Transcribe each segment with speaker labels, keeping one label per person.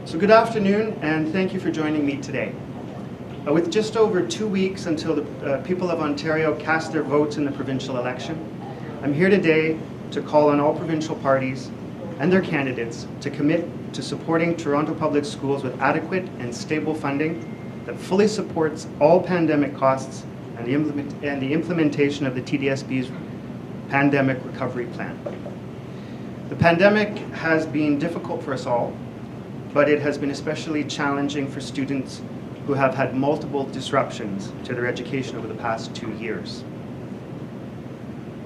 Speaker 1: So good afternoon, and thank you for joining me today. With just over 2 weeks until the people of Ontario cast their votes in the provincial election, I'm here today to call on all provincial parties and their candidates to commit to supporting Toronto Public Schools with adequate and stable funding that fully supports all pandemic costs and the implementation of the TDSB's Pandemic Recovery Plan. The pandemic has been difficult for us all, but it has been especially challenging for students who have had multiple disruptions to their education over the past 2 years.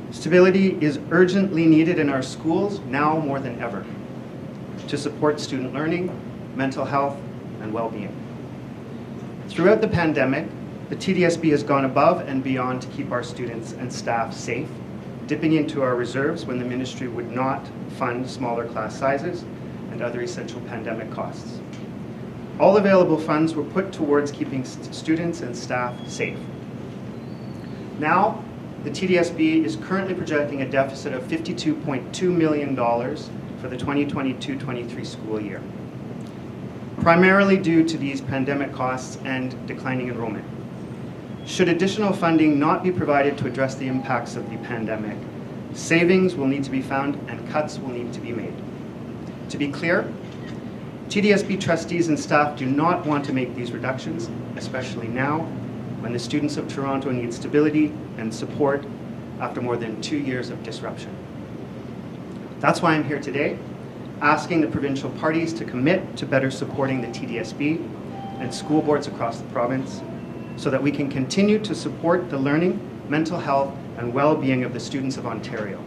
Speaker 1: Stability is urgently needed in our schools now more than ever to support student learning, mental health, and well-being. Throughout the pandemic, the TDSB has gone above and beyond to keep our students and staff safe, dipping into our reserves when the ministry would not fund smaller class sizes and other essential pandemic costs. All available funds were put towards keeping students and staff safe. Now, the TDSB is currently projecting a deficit of $52.2 million for the 2022-23 school year, primarily due to these pandemic costs and declining enrollment. Should additional funding not be provided to address the impacts of the pandemic, savings will need to be found and cuts will need to be made. To be clear, TDSB trustees and staff do not want to make these reductions, especially now when the students of Toronto need stability and support after more than 2 years of disruption. That's why I'm here today, asking the provincial parties to commit to better supporting the TDSB and school boards across the province so that we can continue to support the learning, mental health, and well-being of the students of Ontario.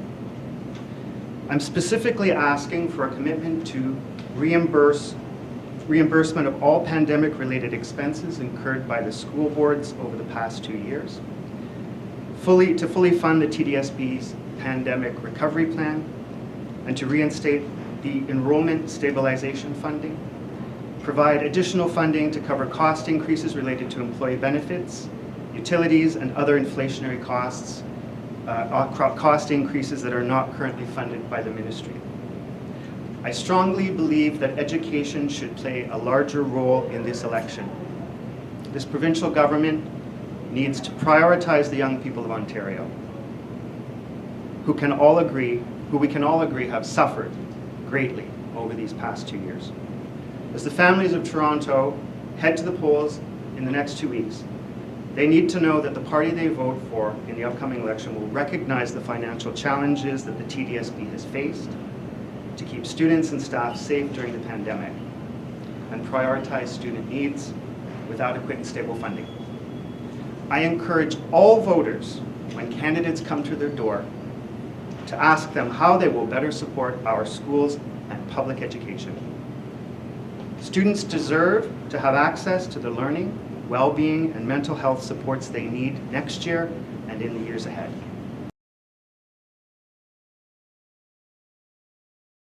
Speaker 1: I'm specifically asking for a commitment to reimbursement of all pandemic-related expenses incurred by the school boards over the past 2 years, to fully fund the TDSB's Pandemic Recovery Plan, and to reinstate the enrollment stabilization funding, provide additional funding to cover cost increases related to employee benefits, utilities, and other inflationary costs, cost increases that are not currently funded by the ministry. I strongly believe that education should play a larger role in this election. This provincial government needs to prioritize the young people of Ontario, who we can all agree have suffered greatly over these past 2 years. As the families of Toronto head to the polls in the next 2 weeks, they need to know that the party they vote for in the upcoming election will recognize the financial challenges that the TDSB has faced to keep students and staff safe during the pandemic and prioritize student needs with adequate and stable funding. I encourage all voters, when candidates come to their door, to ask them how they will better support our schools and public education. Students deserve to have access to the learning, well-being, and mental health supports they need next year and in the years ahead.